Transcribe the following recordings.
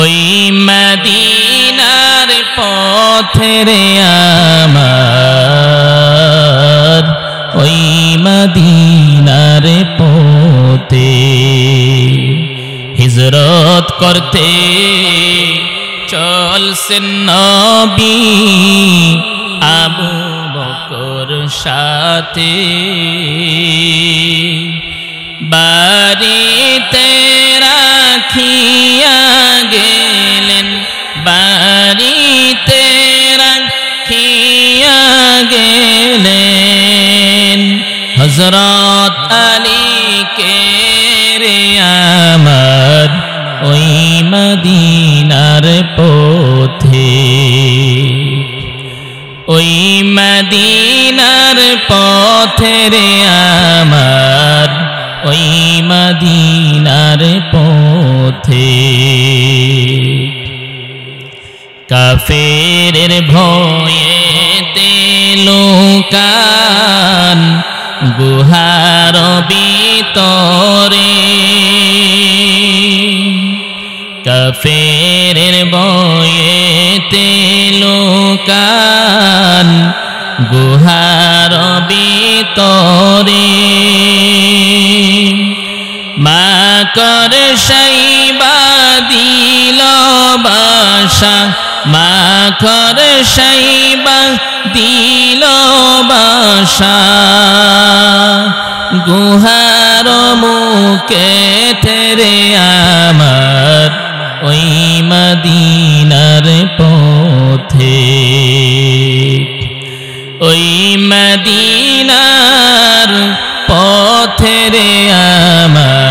ওই মদিনার পথের আমার, ওই মদিনার পথে হিজরত করতে চলছেন নবী আবু বকর সাথে। বাড়িতে রাখিয়া গেলেন, বাড়িতে রাখিয়া গেলেন হযরত আলীকে রে আমার, ওই মদিনার পথে, ওই মদিনার পথে রে আমার, ওই মদিনার পথে। কাফেরের ভয়েতে লুকান গুহার ভিতরে, কাফেরের ভয়েতে লুকান গুহার ভিতরে। মাকর শাইবা দিল বাসা, মাকর শাইবা দিল বাসা গুহার মুখে তেরে আমার, ওই মদিনার পথে, ওই মদিনার পথে রে আমার,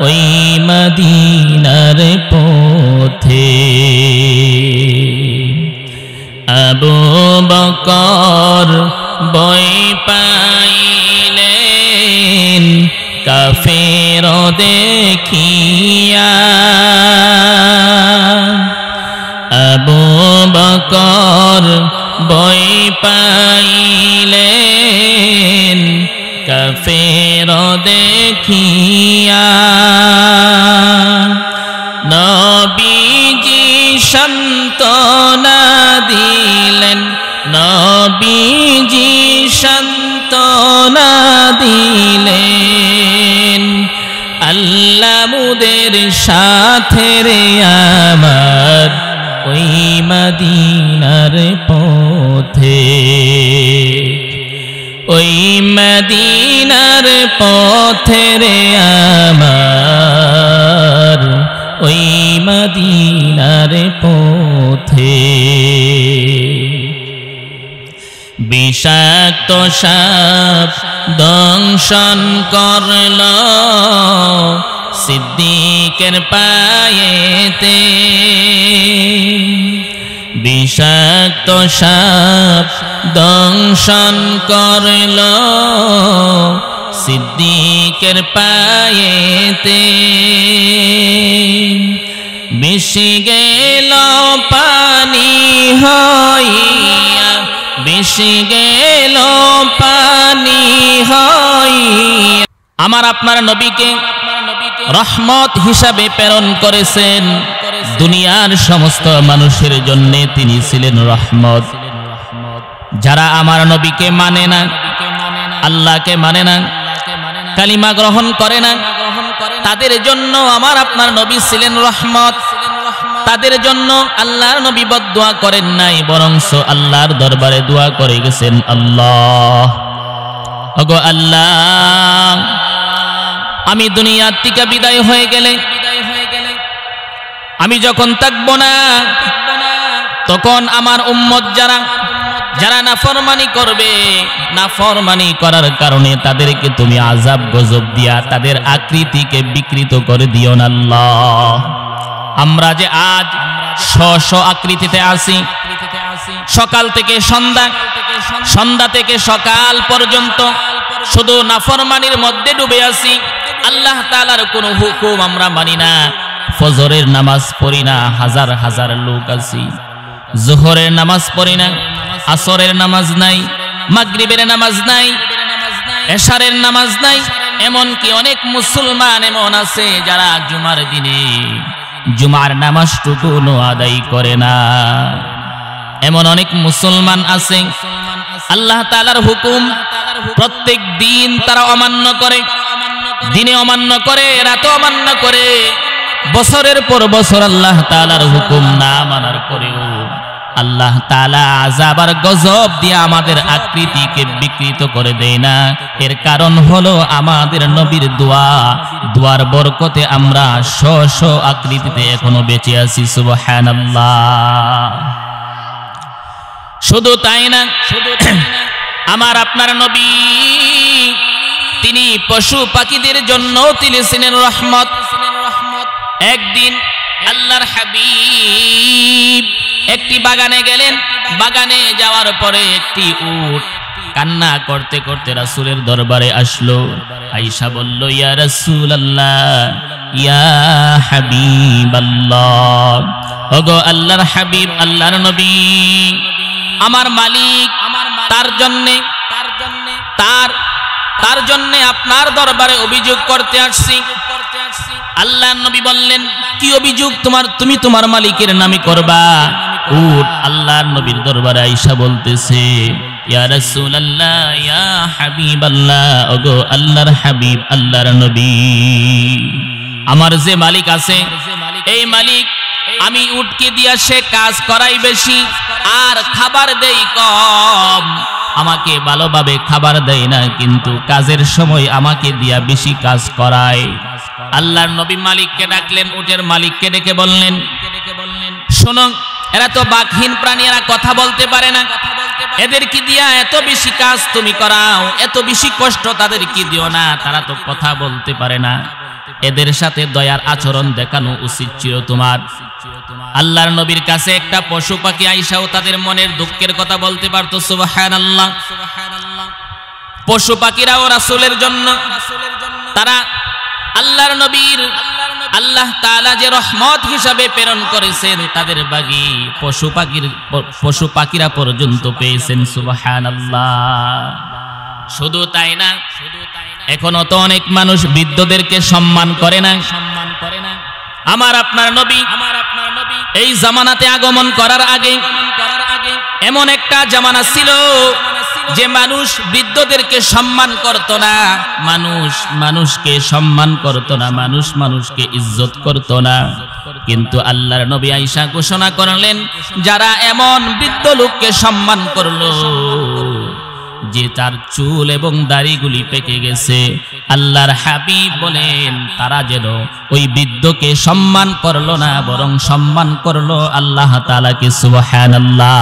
ওই মদিনার পথে। আবু বকর ভয় পাইলেন কাফের দেখিয়া, আবু বকর ভয় পাইলেন কাফের দেখিয়া। নবীজি সান্ত্বনা দিলেন, নবীজি সান্ত্বনা দিলেন আল্লাহ মুদের সাথে রে আমার, ওই মদিনার পথে, ওই মদিনার পথে রে আমার, ওই মদিনার পথে। বিষাক্ত সাপ দংশন করল সিদ্দিকের পায়েতে, বিষাক্ত সাপ দংশন করল সিদ্দিকের পায়েতে। বেশি গেল পানি হইয়া, বেশি গেল পানি হইয়া। আমার আপনার নবীকে রহমত হিসাবে প্রেরণ করেছেন, দুনিয়ার সমস্ত মানুষের জন্য তিনি ছিলেন রহমত। যারা আমার নবীকে মানে না, আল্লাহকে মানে না, কালিমা গ্রহণ করে না, তাদের জন্য আমার আপনার নবী ছিলেন রহমত। তাদের জন্য আল্লাহর নবী বদদুয়া করেন নাই, বরংস আল্লাহর দরবারে দোয়া করে গেছেন, আল্লাহ, ওগো আল্লাহ, আমি দুনিয়ার থেকে বিদায় হয়ে গেলে, আমি যখন থাকব না, তখন আমার উম্মত যারা যারা নাফরমানি করবে, নাফরমানি করার কারণে তাদেরকে তুমি আযাব গজব দিয়া তাদের আকৃতিকে বিকৃত করে দিও না আল্লাহ। আমরা যে আজ স্ব আকৃতিতে আছি, সকাল থেকে সন্ধ্যা, সন্ধ্যা থেকে সকাল পর্যন্ত শুধু নাফরমানির মধ্যে ডুবে আছি। আল্লাহ তাআলার কোনো হুকুম আমরা মানি না। ফজরের নামাজ পড়ি না, হাজার হাজার লোক আছি। যোহরের নামাজ পড়ি না, আসরের নামাজ নাই, মাগরিবের নামাজ নাই, এশারের নামাজ নাই, এমনকি অনেক মুসলমান এমন আছে যারা জুমার দিনে জুমার নামাজটুকুও আদায় করে না। এমন অনেক মুসলমান আছে আল্লাহ তাআলার হুকুম প্রত্যেক দিন তারা অমান্য করে, দিনে অমান্য করে, রাতে অমান্য করে, বছরের পর বছর আল্লাহ তাআলার হুকুম না মানার পরেও আল্লাহ তাআলা আযাব আর গজব দিয়ে আমাদের আকৃতিকে বিকৃত করে দেয় না। এর কারণ হলো আমাদের নবীর দোয়ার বরকতে আমরা স্ব আকৃতিতে এখনো বেঁচে আছি। সুবহানাল্লাহ। শুধু তাই না, আমার আপনার নবী তিনি পশু পাখিদের জন্য তিনি ছিলেন রহমত। একদিন আল্লাহর হাবিব একটি বাগানে গেলেন। বাগানে যাওয়ার পরে একটি উট কান্না করতে করতে রাসূলের দরবারে আসলো। আয়েশা বলল, ইয়া রাসূলুল্লাহ, ইয়া হাবিবাল্লাহ, ওগো আল্লাহর হাবিব, আল্লাহর নবী, আমার মালিক তার জন্য আপনার দরবারে অভিযোগ করতে আসছি। আল্লাহর নবী বললেন, কি অভিযোগ তুমি তোমার মালিকের নামে করবা? উট আল্লাহর নবীর দরবারে আয়েশা বলতেছে, ইয়া রাসূলুল্লাহ, ইয়া হাবিবাল্লাহ, ওগো আল্লাহর হাবিব, আল্লাহর নবী, আমার যে মালিক আছে এই মালিক আমি উটকে দিয়া সে কাজ করাই বেশি আর খাবার দেই কম। আমাকে ভালোভাবে খাবার দেয় না, কিন্তু কাজের সময় আমাকে দিয়া বেশি কাজ করায়। আল্লাহর নবী মালিককে ডাকলেন, উটের মালিককে ডেকে বললেন, শোনো, এরা তো বাকহীন প্রাণী, এরা কথা বলতে পারে না, এদের কি দিয়া এত বেশি কাজ তুমি করাও, এত বেশি কষ্ট তাদের কি দিও না, তারা তো কথা বলতে পারে না, এদের সাথে দয়ার আচরণ দেখানো উচিত ছিল তোমার। আল্লাহর নবীর কাছে একটা পশু পাখি আইসাও তাদের মনের দুঃখের কথা বলতে পারতো। সুবহানাল্লাহ। পশু পাখিরাও রাসূলের জন্য তারা আল্লাহর নবীর আল্লাহ তাআলা যে রহমত হিসাবে প্রেরণ করেছেন তাদের বাগী পশু পাখিরা পর্যন্ত পেয়েছেন। সুবহানাল্লাহ। শুধু তাই না, এখনো তো অনেক মানুষ বৃদ্ধদেরকে সম্মান করে না। আমার আপনার নবী এই জামানাতে আগমন করার আগে এমন একটা জামানা ছিল যে মানুষ বৃদ্ধদেরকে সম্মান করত না, মানুষকে সম্মান করত না, মানুষকে ইজ্জত করত না। কিন্তু আল্লাহর নবী আয়েশা ঘোষণা করলেন, যারা এমন বৃদ্ধ লোককে সম্মান করলো যে তার চুল এবং দাড়িগুলি পেকে গেছে, আল্লাহর হাবিব বলেন তারা যেন ওই বৃদ্ধকে সম্মান করলো না, বরং সম্মান করলো আল্লাহ তাআলাকে। সুবহানাল্লাহ।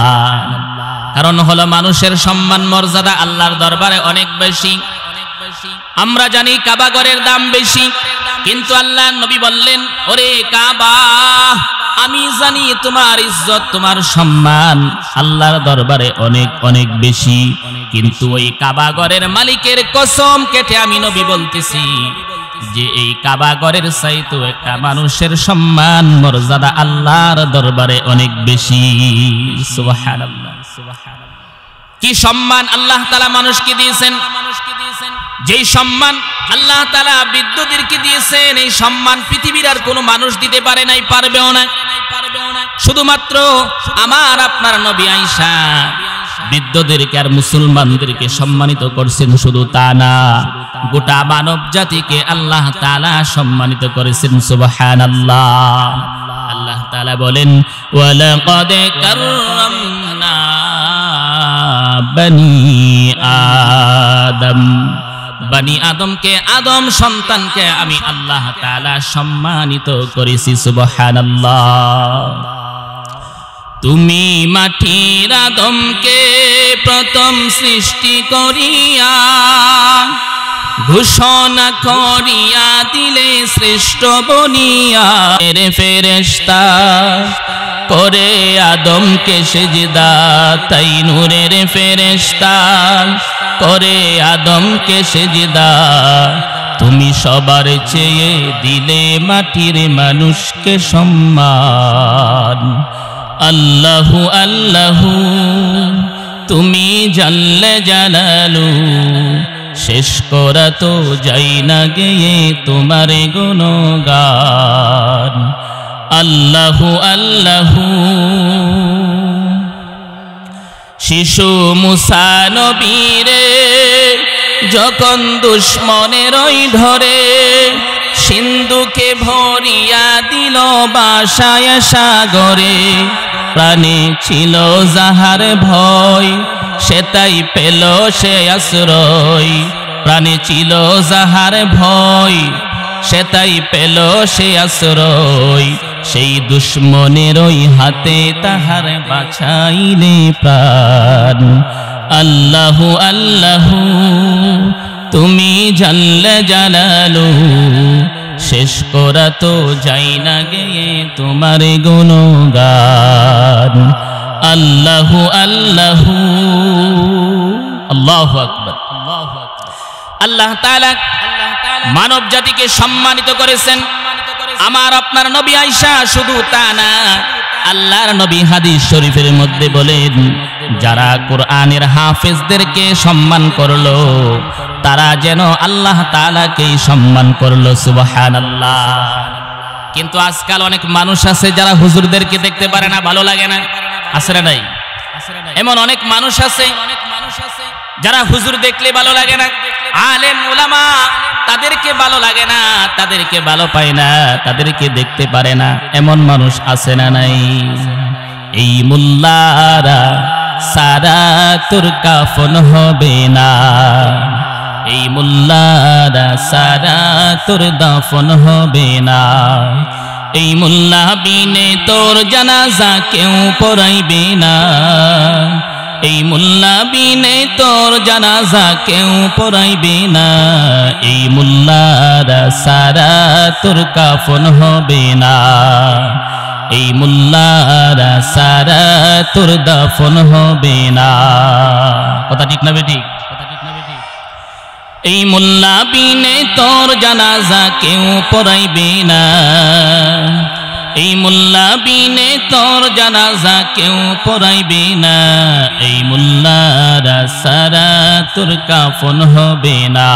কারণ হলো মানুষের সম্মান মর্যাদা আল্লাহর দরবারে অনেক বেশি। আমরা জানি কাবা ঘরের দাম বেশি, কিন্তু আল্লাহর নবী বললেন, ওরে কাবা, আমি জানি তোমার ইজ্জত, তোমার সম্মান আল্লাহর দরবারে অনেক অনেক বেশি, কিন্তু ওই কাবা ঘরের মালিকের কসম কেটে আমি নবী বলতেছি যে এই কাবা ঘরের চাইতে একটা মানুষের সম্মান মর্যাদা আল্লাহর দরবারে অনেক বেশি। সুবহানাল্লাহ। কি সম্মান আল্লাহ তাআলা মানুষকে দিয়েছেন, যেই সম্মান আল্লাহ তাআলা বৃদ্ধদেরকে দিয়েছেন, এই সম্মান পৃথিবীর আর কোনো মানুষ দিতে পারে নাই, পারবেও না। শুধুমাত্র আমার আপনার নবী আয়েশা বৃদ্ধদেরকে আর মুসলমানদেরকে সম্মানিত করছেন। শুধু তা না, গোটা মানব জাতিকে আল্লাহ তাআলা সম্মানিত করেছেন। সুবহানাল্লাহ। আল্লাহ তাআলা বলেন, ওয়ালাকাদ কাররামনা বনি আদম, বনি আদমকে, আদম সন্তানকে আমি আল্লাহ তাআলা সম্মানিত করেছি। সুবহানাল্লাহ। তুমি মাটির আদমকে প্রথম সৃষ্টি করিয়া ঘোষণা করিয়া দিলে শ্রেষ্ঠ বনিয়া, ফেরেশতা করে আদমকে সেজদা, তাই নূরের ফেরেশতা করে আদমকে সেজদা, তুমি সবার চেয়ে দিলে মাটির মানুষকে সম্মান। আল্লাহু আল্লাহু তুমি জাল্লে জালালু, শেষ করা তো যাই না গেয়ে তোমার গুণগান। আল্লাহু আল্লাহু। শিশু মুসা নবীরে যখন দুশ্মনের ওই ধরে সিন্ধুকে ভরিয়া দিল বাসায় সাগরে, প্রাণে ছিল যাহার ভয় সে তাই পেল সে আশ্রয়। প্রাণে ছিল যাহার ভয় সে তাই পেল সে আশ্রয়। সেই দুশ্মনের ওই হাতে তাহার বাঁচাইলে প্রাণ। আল্লাহু আল্লাহু তুমি জাল্লে জালালু, শেষ করা তো যাই না গেয়ে তোমার গুণগান। আল্লাহু আল্লাহু। আল্লাহু আকবার। আল্লাহ তাআলা মানব জাতিকে সম্মানিত করেছেন। আমার আপনার নবী আয়েশা শুধু তা না, আল্লাহর নবী হাদিস শরীফের মধ্যে বলেন, যারা কোরআনের হাফেজদেরকে সম্মান করলো তারা যেন আল্লাহ তাআলাকেই সম্মান করলো। সুবহানাল্লাহ। কিন্তু আজকাল অনেক মানুষ আছে যারা হুজুরদেরকে দেখতে পারে না, ভালো লাগে না, আছে না নাই? এমন অনেক মানুষ আছে যারা হুজুর দেখলে ভালো লাগে না, আলেম উলামা তাদেরকে ভালো লাগে না, তাদেরকে ভালো পায় না, তাদেরকে দেখতে পারে না, এমন মানুষ আছে না নাই? এই মুল্লারা সারা তোর কাফন হবে না, এই মুল্লারা সারা তোর দাফন হবে না, এই মুল্লা বিনে তোর জানাজা কেউ পড়াইবে না, এই মুল্লা বিনে তোর জানাজা কেউ পড়াইবে না, এই মুল্লারা সারা তোর কাফন হবে না, এই মুল্লারা সারা তোর দাফন হবে না। কথা ঠিক না বেঠিক? এই মুল্লা বিনে তোর জানাজা কেউ পড়াইবে না, এই মুল্লা বিনে তোর জানাজা কেউ পড়াইবে না, এই মুল্লারা সারা তোর কাফন হবে না।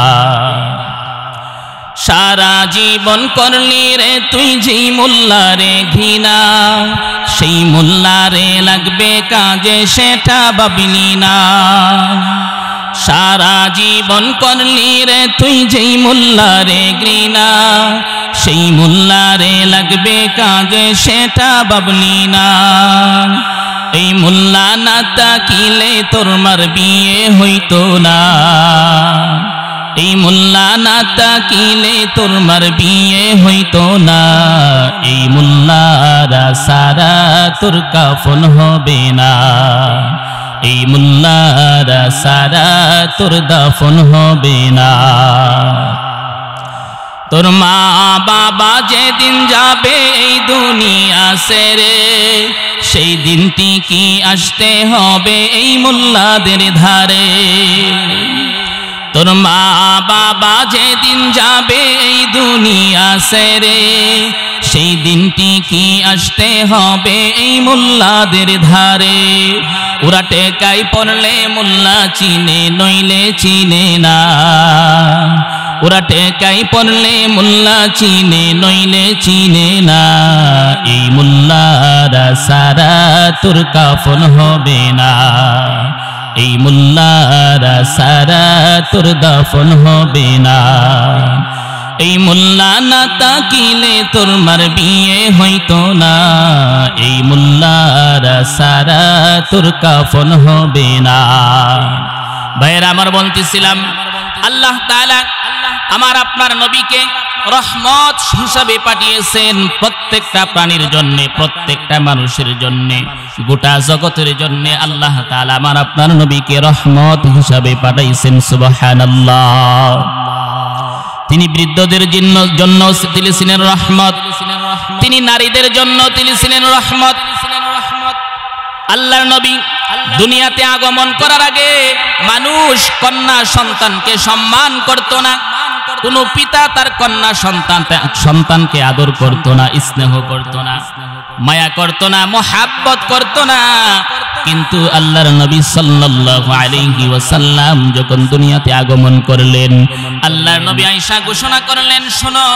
সারা জীবন করলি রে তুই যেই মুল্লারে ঘৃণা, সেই মুল্লারে লাগবে কাজে সেটা ভাবলি না। সারা জীবন করলি রে তুই যেই মুল্লারে ঘৃণা, সেই মুল্লারে লাগবে কাজে সেটা ভাবলি না। এই মুল্লা না তাকিলে তোর মার বিয়ে হইতো না, এই মুল্লা না তাকিলে তোর মার বিয়ে হইতো না, এই মুল্লারা সারা তোর কাফন হবে না, এই মুল্লারা সারা তোর দাফন হবে না। তোর মা বাবা যেদিন যাবে এই দুনিয়া ছেড়ে, সেই দিনটি কি আসতে হবে এই মুল্লাদের ধারে। তোর মা বাবা যেদিন যাবে এই দুনিয়া ছেড়ে, সেই দিনটি কি আসতে হবে এই মুল্লাদের ধারে। ওরা টেকাই পড়লে মুল্লা চিনে নইলে চিনে না, ওরা টেকাই পড়লে মুল্লা চিনে নইলে চিনে না, এই মুল্লারা সারা তোর কাফন হবে না, এই মুল্লারা সারা তোর দাফন হবে না। এই মুল্লা না তাকিলে তোর মার বিয়ে হইতো না, এই মুল্লারা সারা তোর কাফন হবে না। ভাইয়েরা আমার বলতেছিলাম, আল্লাহ তাআলা আমার আপনার নবীকে রহমত হিসাবে পাঠিয়েছেন প্রত্যেকটা প্রাণীর জন্য, প্রত্যেকটা মানুষের জন্য, গোটা জগতের জন্য আল্লাহ তাআলা আমার আপনার নবীকে রহমত হিসাবে পাঠাইছেন। সুবহানাল্লাহ। তিনি বৃদ্ধদের জন্য তিনি ছিলেন রহমত, তিনি নারীদের জন্য তিনি ছিলেন রহমত। আল্লাহর নবী দুনিয়াতে আগমন করার আগে মানুষ কন্যা সন্তানকে সম্মান করত না, কোন পিতা তার কন্যা সন্তানকে আদর করত না, স্নেহ করত না, মায়া করত না, মহাব্বত করত না। কিন্তু আল্লাহর নবী সাল্লাল্লাহু আলাইহি ওয়াসাল্লাম যখন দুনিয়াতে আগমন করলেন, আল্লাহর নবী আয়েশা ঘোষণা করলেন, শোনো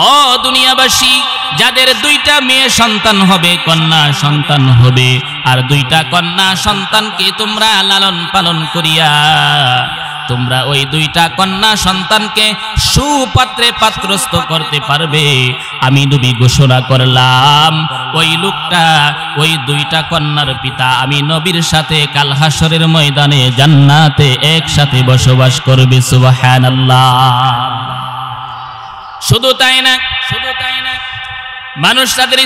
ও দুনিয়াবাসী, যাদের দুইটা মেয়ে সন্তান হবে, কন্যা সন্তান হবে, আর দুইটা কন্যা সন্তানকে তোমরা লালন পালন করিয়া তোমরা ওই দুইটা কন্যা সন্তানকে সুপাত্রে পাত্রস্থ করতে পারবে, আমি নবী ঘোষণা করলাম ওই লোকটা, ওই দুইটা কন্যার পিতা আমি নবীর সাথে কাল হাসরের ময়দানে জান্নাতে একসাথে বসবাস করবে। সুবহানাল্লাহ। শুধু তাই না, মানুষ তাদের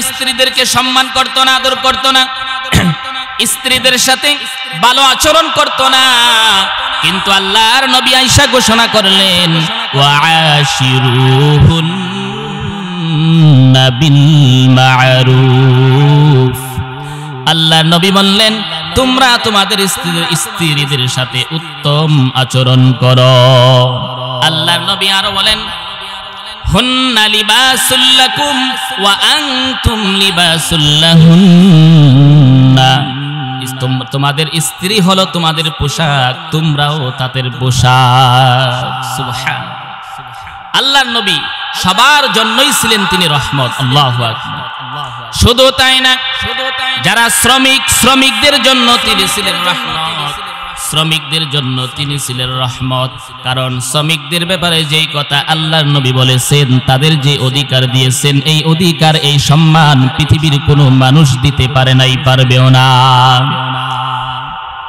স্ত্রীদেরকে সম্মান করত না, আদর করত না, স্ত্রীদের সাথে ভালো আচরণ করত না, কিন্তু আল্লাহর নবী আয়েশা ঘোষণা করলেন, ওয়াশিরুহুন্না বিল মা'রুফ। আল্লাহর নবী বললেন, তোমরা তোমাদের স্ত্রীদের সাথে উত্তম আচরণ করো। আল্লাহর নবী আরো বলেন, হুন্না লিবাসুল লাকুম ওয়া আনতুম লিবাসুল লাহুন্না। তোমাদের স্ত্রী হলো তোমাদের পোশাক, তোমরাও তাদের পোশাক। সুবহানাল্লাহ। আল্লাহর নবী সবার জন্যই ছিলেন তিনি রহমত। আল্লাহু আকবার। শুধু তাই না, যারা শ্রমিকদের জন্য তিনি ছিলেন রহমত, শ্রমিকদের জন্য তিনি ছিলেন রহমত। কারণ শ্রমিকদের ব্যাপারে যেই কথা আল্লাহর নবী বলেছেন, তাদের যে অধিকার দিয়েছেন, এই অধিকার, এই সম্মান পৃথিবীর কোনো মানুষ দিতে পারে নাই, পারবেও না।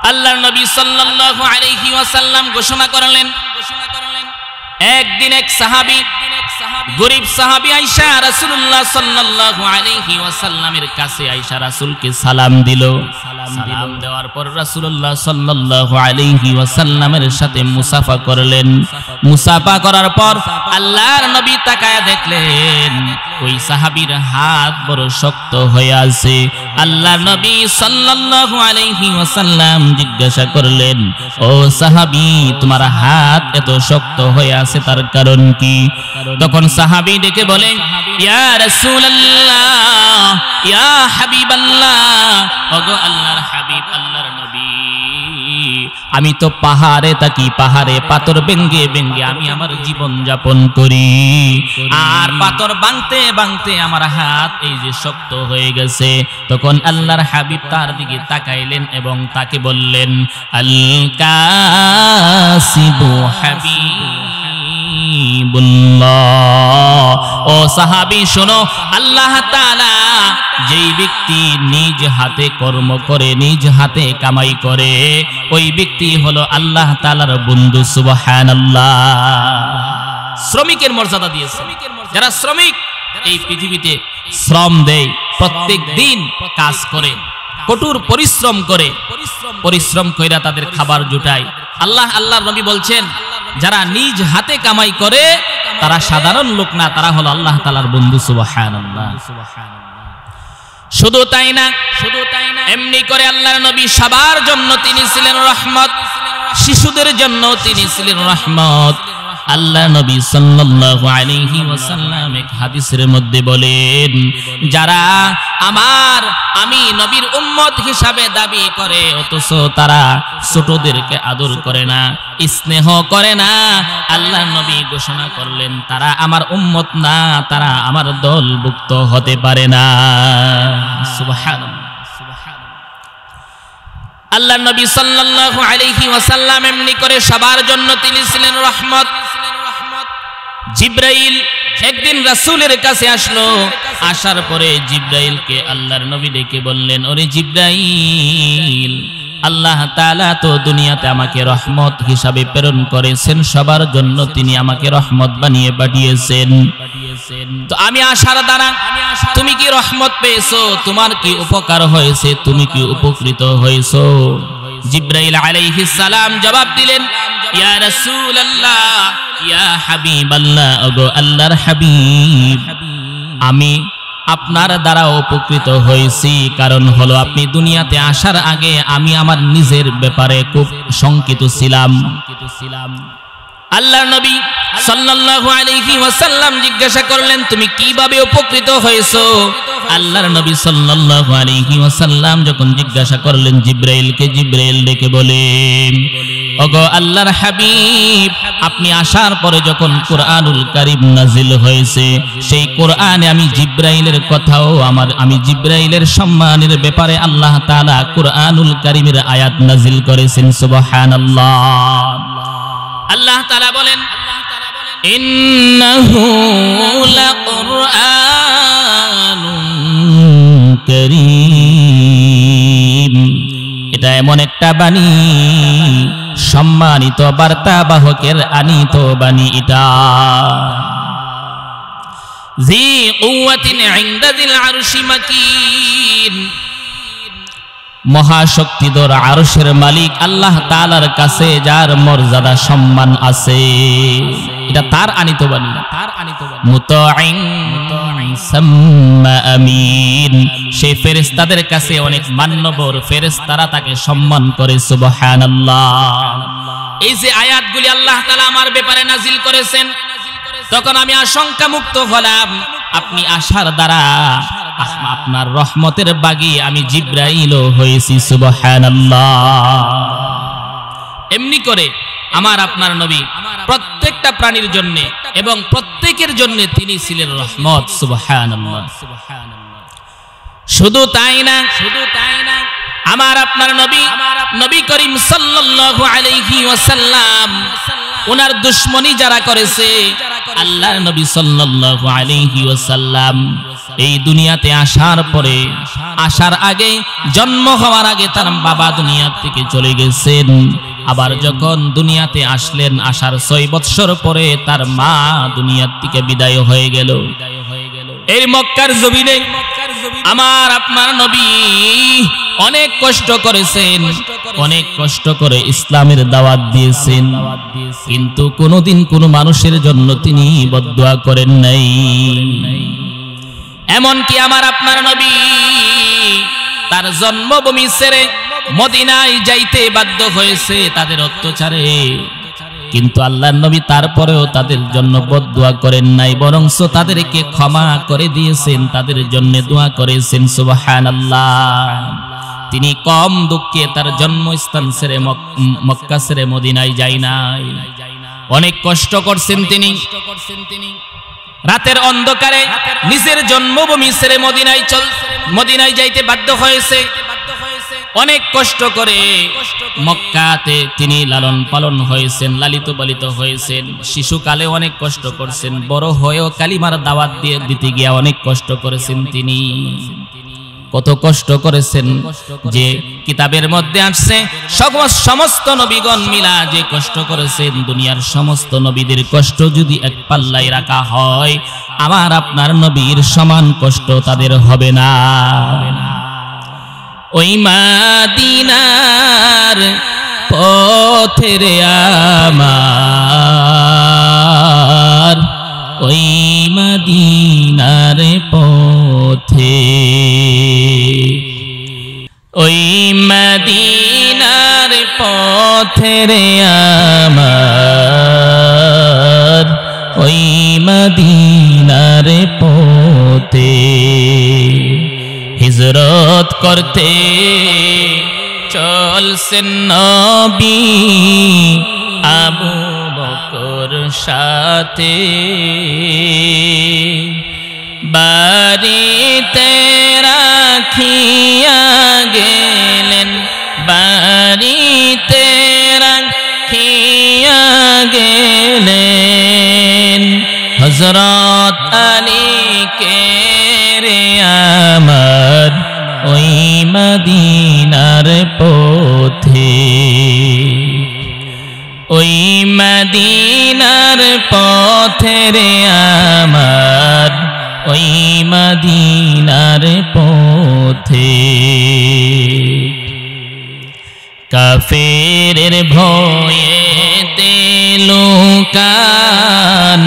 আল্লাহর নবী সাল্লাল্লাহু আলাইহি ওয়াসাল্লাম ঘোষণা করলেন, একদিন এক সাহাবী, গরীব সাহাবী আয়েশা রাসূলুল্লাহ সাল্লাল্লাহু আলাইহি ওয়াসাল্লামের কাছে আয়েশা রাসূলকে সালাম দিল। সালাম দেওয়ার পর রাসূলুল্লাহ সাল্লাল্লাহু আলাইহি ওয়াসাল্লামের সাথে মুসাফা করলেন। মুসাফা করার পর আল্লাহর নবী তাকায়া দেখলেন ওই সাহাবীর হাত বড় শক্ত হয়ে আছে। আল্লাহর নবী সাল্লাল্লাহু আলাইহি ওয়াসাল্লাম জিজ্ঞাসা করলেন, ও সাহাবী, তোমার হাত এত শক্ত হয়ে আছে, তার কারণ কি? তখন সাহাবী ডেকে বলে, ইয়া রাসূলুল্লাহ, ইয়া হাবিবাল্লাহ, ওগো আল্লাহর হাবিব, আল্লাহর নবী, আমি তো পাহাড়ে থাকি, পাহাড়ে পাথর ভেঙ্গে ভেঙ্গে আমি আমার জীবন যাপন করি, আর পাথর ভাঙতে ভাঙতে আমার হাত এই যে শক্ত হয়ে গেছে। তখন আল্লাহর হাবিব তার দিকে তাকাইলেন এবং তাকে বললেন, আল কাসিবু হাবিবুল্লাহ। ও সাহাবী শোনো, আল্লাহ তাআলা যেই ব্যক্তি নিজ হাতে কর্ম করে, নিজ হাতে কামাই করে, ওই ব্যক্তি হলো আল্লাহ তাআলার বন্ধু। সুবহানাল্লাহ। শ্রমিকের মর্যাদা দিয়েছে। যারা শ্রমিক এই পৃথিবীতে শ্রম দেয়, প্রত্যেক দিন কাজ করে, কঠোর পরিশ্রম করে, পরিশ্রম কইরা তাদের খাবার জুটায়। আল্লাহর নবী বলছেন, যারা নিজ হাতে কামাই করে তারা সাধারণ লোক না, তারা হলো আল্লাহ তাআলার বন্ধু। সুবহানাল্লাহ। শুধু তাই না, এমনি করে আল্লাহর নবী সবার জন্য তিনি ছিলেন রহমত, শিশুদের জন্য তিনি ছিলেন রহমত। আল্লাহ নবী সাল্লাল্লাহু আলাইহি ওয়াসাল্লাম এক হাদিসের মধ্যে বলেন, যারা আমি নবীর উম্মত হিসাবে দাবি করে অথচ তারা ছোটদেরকে আদর করে না, স্নেহ করে না, আল্লাহ নবী ঘোষণা করলেন তারা আমার উম্মত না, তারা আমার দলভুক্ত হতে পারে না। সুবহানাল্লাহ। আল্লাহ নবী সাল্লাল্লাহু আলাইহি ওয়াসাল্লাম এমনি করে সবার জন্য তিনি ছিলেন রহমত। জিবরাইল একদিন রাসূলের কাছে আসলো, আসার পরে জিবরাইলকে আল্লাহর নবী ডেকে বললেন, ওরে জিবরাইল, আল্লাহ তাআলা তো দুনিয়াতে আমাকে রহমত হিসাবে প্রেরণ করেছেন, সবার জন্য তিনি আমাকে রহমত বানিয়ে পাঠিয়েছেন। তো আমি আসার দ্বারা তুমি কি রহমত পেয়েছো? তোমার কি উপকার হয়েছে? তুমি কি উপকৃত হয়েছো? জিবরাইল আলাইহিস সালাম জবাব দিলেন, ইয়া রাসূলুল্লাহ, ইয়া হাবিবাল্লাহ, ওগো আল্লাহর হাবিব, আমি আপনার দ্বারা উপকৃত হয়েছি। কারণ হলো আপনি দুনিয়াতে আসার আগে আমি আমার নিজের ব্যাপারে খুব শঙ্কিত ছিলাম। আল্লাহর নবী সাল্লাল্লাহু আলাইহি ওয়াসাল্লাম জিজ্ঞাসা করলেন, তুমি কিভাবে উপকৃত হয়েছো? আল্লাহর নবী সাল্লাল্লাহু আলাইহি ওয়াসাল্লাম যখন জিজ্ঞাসা করলেন জিবরাইলকে, জিবরাইল ডেকে বলেন, ওগো আল্লাহর হাবিব, আপনি আসার পরে যখন কুরআনুল কারীম নাজিল হয়েছে, সেই কোরআনে আমি জিবরাইলের কথাও আমি জিবরাইলের সম্মানের ব্যাপারে আল্লাহ তাআলা কুরআনুল কারীমের আয়াত নাজিল করেছেন। সুবহানাল্লাহ। আল্লাহ তাআলা বলেন, ইন্নাহু লাকুরআনুন কারীম, এটা এমন একটা বাণী, সম্মানিত বার্তাবাহকের আনিত বাণী এটা। জি কুওয়াতিন ইনদা যিল আরশি মাকিন, মহাশক্তিধর আরশের মালিক আল্লাহ তাআলার কাছে যার মর্যাদা সম্মান আছে, এটা তার আনিত বাণী। মুতাইন সাম্মা আমিন, সেই ফেরেশতাদের কাছে অনেক মান্যবর, ফেরেশতারা তাকে সম্মান করে। সুবহানাল্লাহ। এই যে আয়াতগুলি আল্লাহ তাআলা আমার ব্যাপারে নাজিল করেছেন, তখন আমি আশঙ্কা মুক্ত হলাম, আপনি আসার দ্বারা আপনার রহমতের বাগী আমি জিবরাইলও হয়েছি। সুবহানাল্লাহ। এমনি করে আমার আপনার নবী প্রত্যেকটা প্রাণীর জন্য এবং প্রত্যেকের জন্য তিনি ছিলেন রহমত। সুবহানাল্লাহ। শুধু তাই না, আমার আপনার নবী করিম সাল্লাল্লাহু আলাইহি ওয়াসাল্লাম, ওনার দুশমনি যারা করেছে, আল্লাহর নবী সাল্লাল্লাহু আলাইহি ওয়াসাল্লাম এই দুনিয়াতে আসার পরে, আসার আগে, জন্ম হওয়ার আগে তার বাবা দুনিয়া থেকে চলে গেছেন। আবার যখন দুনিয়াতে আসলেন, আসার 6 বৎসর পরে তার মা দুনিয়ার থেকে বিদায় হয়ে গেল। এই মক্কার জমিনে আমার আপনার নবী অনেক কষ্ট করেছেন, অনেক কষ্ট করে ইসলামের দাওয়াত দিয়েছেন, কিন্তু কোনোদিন কোনো মানুষের জন্য তিনি বদদুয়া করেন নাই। এমনকি আমার আপনার নবী তার জন্মভূমি ছেড়ে মদিনায় যাইতে বাধ্য হয়েছে তাদের অত্যাচারে, কিন্তু আল্লাহর নবী তারপরেও তাদের জন্য বদদুয়া করেন নাই, বরং তাদেরকে ক্ষমা করে দিয়েছেন, তাদের জন্য দোয়া করেছেন। সুবহানাল্লাহ। তিনি কম দুঃখে তার জন্মস্থান ছেড়ে মক্কা ছেড়ে মদিনায় যাই নাই, অনেক কষ্ট করছেন তিনি। রাতের অন্ধকারে নিজের জন্মভূমি ছেড়ে মদিনায় যাইতে বাধ্য হয়েছে। অনেক কষ্ট করে মক্কাতে তিনি লালন পালন হয়েছেন, লালিত পালিত হয়েছেন। শিশুকালে অনেক কষ্ট করছেন, বড় হয়েও কালিমার দাওয়াত দিতে গিয়ে অনেক কষ্ট করেছেন তিনি। কত কষ্ট করেছেন যে কিতাবের মধ্যে আসছে, সমস্ত নবীগণ মিলা যে কষ্ট করেছেন, দুনিয়ার সমস্ত নবীদের কষ্ট যদি এক পাল্লায় রাখা হয়, আমার আপনার নবীর সমান কষ্ট তাদের হবে না। ওই মদিনার পথের আমার, ওই মদিনার পথে, ওই মদিনার পথের আমার, ওই মদিনার পথে হিজরত করতে চলছেন নবী আবু বকর সাথে, বাড়িতে রাখিয়া গেলেন, বাড়িতে রাখিয়া গেলেন হযরত আলীকে রে আমার, ওই মদিনার পথে, ওই মদিনার পথে রে আমার, ওই মদিনার পথে। কাফেরের ভয়েতে লুকান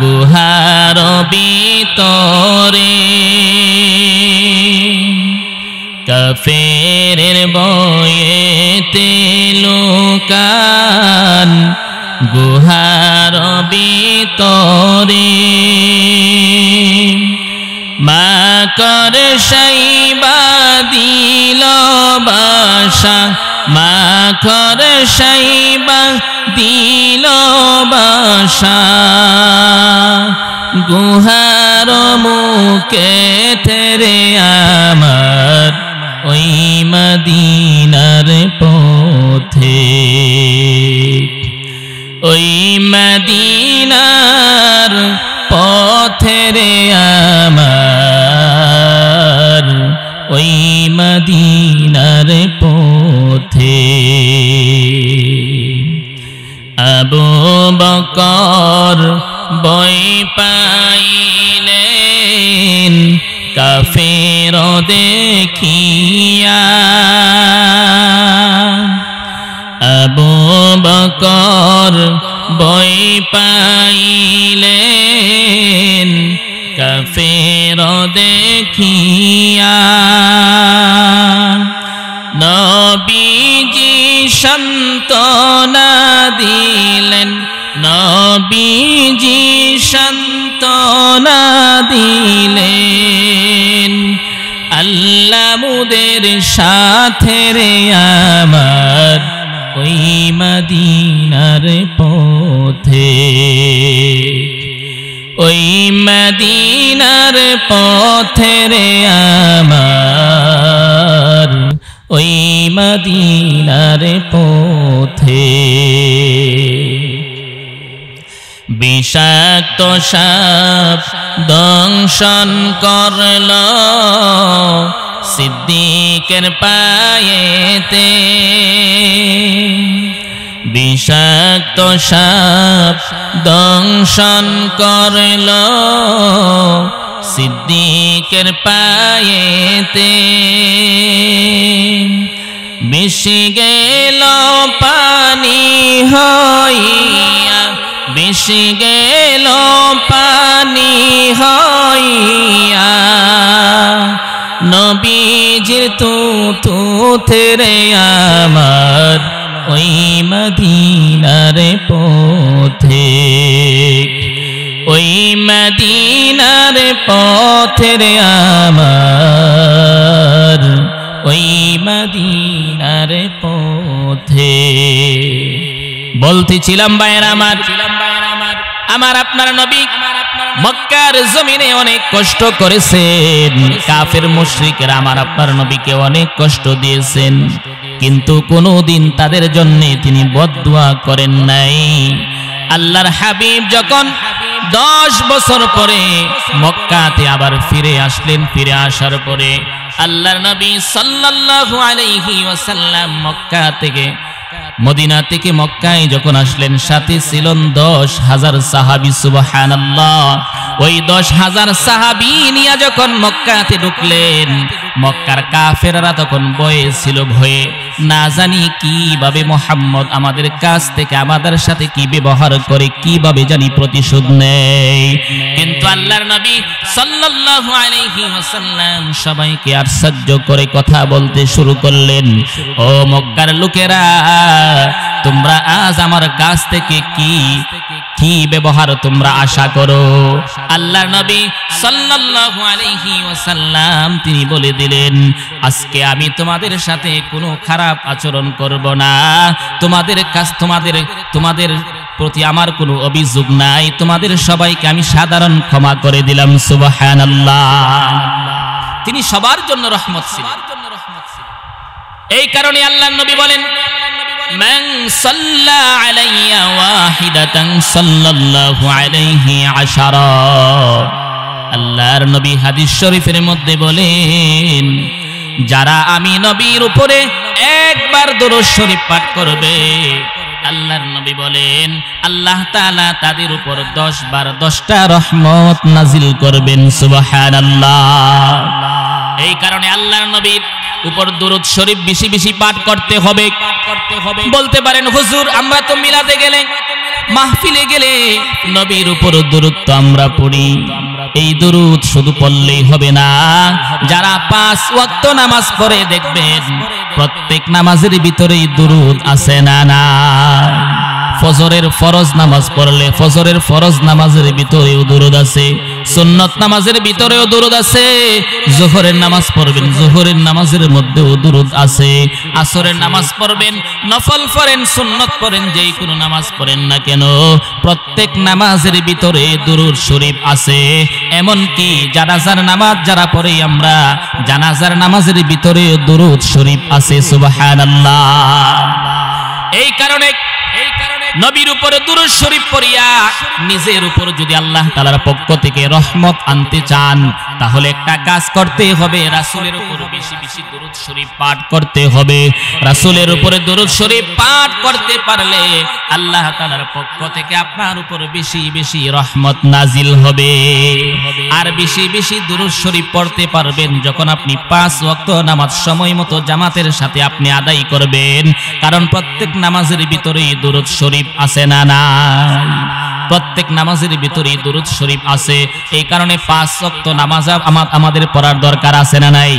গুহার ভিতরে, কাফেরের ভয়েতে লুকান গুহার ভিতরে, মাকর সাইবা দিল বাসা মাকর সাইবা দিল বাসা গুহার মুখে তেরে আমার ওই মদিনার পথে ওই মদিনার পথে রে আমার ওই মদিনার পথে আবু বকর বই পাইলেন কাফের দেখিয়া আবু বকর বই পাইলেন কাফের দেখিয়া নবীজি সান্ত্বনা দিলেন নবীজি সান্ত্বনা দিলেন আল্লাহ মুদের সাথে রে আমার ওই মদিনার পথে ওই মদিনার পথে রে আমার ওই মদিনার পথে বিষাক্ত সাপ দংশন করল সিদ্দিকের পায়েতে বিষাক্ত সাপ দংশন করল সিদ্দিকের পায়েতে বেশি গেল পানি হইয়া বেশি গেল পানি হইয়া নবীজির তুতে রে আমার ওই মদিনার পথে ওই মদিনার পথে রে আমার ওই মদিনার পথে বলতেছিলাম ভাইরা আমার আপনার নবী মক্কার জমিনে অনেক কষ্ট করেছেন কাফের মুশরিকরা আমার আপনার নবীকে অনেক কষ্ট দিয়েছেন কিন্তু কোনোদিন তাদের জন্য তিনি বদদুয়া করেন নাই আল্লাহর হাবিব যখন 10 বছর পরে মক্কাতে আবার ফিরে আসলেন ফিরে আসার পরে আল্লাহর নবী সাল্লাল্লাহু আলাইহি ওয়াসাল্লাম মক্কা থেকে মদিনা থেকে মক্কায় যখন আসলেন সাথে ছিলেন 10,000 সাহাবী সুবহানাল্লাহ ওই 10,000 সাহাবী নিয়ে যখন মক্কাতে ঢুকলেন মক্কার কাফেররা তখন ভয়ে ছিল ভয়ে না জানি কিভাবে মুহাম্মদ আমাদের কাছ থেকে আমাদের সাথে কি ব্যবহার করে কিভাবে জানি প্রতিশোধ নেয় কিন্তু আল্লাহর নবী সাল্লাল্লাহু আলাইহি ওয়াসাল্লাম সবাইকে আশ্চর্য করে কথা বলতে শুরু করলেন ও মক্কার লোকেরা তোমরা আজ আমার কাছ থেকে কি ব্যবহার তোমরা আশা করো আল্লাহর নবী সাল্লাল্লাহু আলাইহি ওয়াসাল্লাম তিনি বলে দিলেন আজকে আমি তোমাদের সাথে কোনো খারাপ আচরণ করব না তোমাদের প্রতি আমার কোনো অভিযোগ নাই তোমাদের সবাইকে আমি সাধারণ ক্ষমা করে দিলাম সুবহানাল্লাহ তিনি সবার জন্য রহমত ছিলেন এই কারণে আল্লাহর নবী বলেন মান সাল্লা আলাইয়া ওয়াহিদাতান সাল্লাল্লাহু আলাইহি আশারা আল্লাহর নবী হাদিস শরীফের মধ্যে বলেন যারা আমি নবীর উপরে একবার দরুদ শরীফ পাঠ করবে আল্লাহর নবী বলেন আল্লাহ তাআলা তাদের উপর 10 বার 10টা রহমত নাজিল করবেন সুবহানাল্লাহ এই কারণে আল্লাহর নবীর উপর দরুদ শরীফ বেশি বেশি পাঠ করতে হবে বলতে পারেন হুজুর আমরা তো মিলাদে গেলে মাহফিলে গেলে নবীর উপর দরুদ তো আমরা পড়ি এই দরুদ শুধু পড়লেই হবে না যারা 5 ওয়াক্ত নামাজ পড়ে দেখবেন প্রত্যেক নামাজের ভিতরেই দরুদ আছে না না ফজরের ফরজ নামাজ পড়লে ফজরের ফরজ নামাজের ভিতরেও দুরূদ আছে, সুন্নত নামাজের ভিতরেও দুরূদ আছে। যোহরের নামাজ পড়বেন, যোহরের নামাজের মধ্যেও দুরূদ আছে। আসরের নামাজ পড়বেন, নফল পড়েন, সুন্নত পড়েন, যেই কোনো নামাজ পড়েন না কেন প্রত্যেক নামাজের ভিতরে দুরূদ শরীফ আছে। এমনকি জানাজার নামাজ যারা পড়ি আমরা, জানাজার নামাজের ভিতরে দুরূদ শরীফ আছে। সুবহানাল্লাহ। এই কারণে নবীর উপরে দুরূদ শরীফ পড়িয়া নিজের উপর যদি আল্লাহ তাআলার পক্ষ থেকে রহমত আনতে চান তাহলে একটা কাজ করতে হবে, রাসূলের উপর বেশি বেশি দুরূদ শরীফ পাঠ করতে হবে। রাসূলের উপরে দুরূদ শরীফ পাঠ করতে পারলে আল্লাহ তাআলার পক্ষ থেকে আপনার উপর বেশি বেশি রহমত নাজিল হবে। আর বেশি বেশি দুরূদ শরীফ পড়তে পারবেন যখন আপনি 5 ওয়াক্ত নামাজ সময় মতো জামাতের সাথে আপনি আদায় করবেন। কারণ প্রত্যেক নামাজের ভিতরেই দুরূদ শরীফ আছে না নাই? প্রত্যেক নামাজের ভিতরেই দুরূদ শরীফ আছে। এই কারণে 5 ওয়াক্ত নামাজ আমাদের পড়ার দরকার আছে না নাই?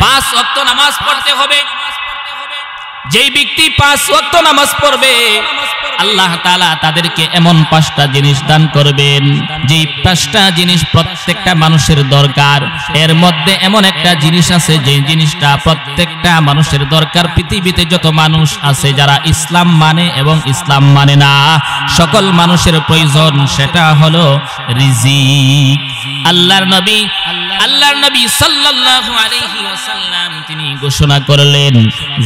5 ওয়াক্ত নামাজ পড়তে হবে। যেই ব্যক্তি 5 ওয়াক্ত নামাজ পড়বে আল্লাহ তাআলা তাদেরকে এমন 5টা জিনিস দান করবেন, যেই 5টা জিনিস প্রত্যেকটা মানুষের দরকার। এর মধ্যে এমন একটা জিনিস আছে যে জিনিসটা প্রত্যেকটা মানুষের দরকার। পৃথিবীতে যত মানুষ আছে যারা ইসলাম মানে এবং ইসলাম মানে না, সকল মানুষের প্রয়োজন, সেটা হলো রিজিক। আল্লাহর নবী সাল্লাল্লাহু আলাইহি ওয়াসাল্লাম তিনি ঘোষণা করলেন,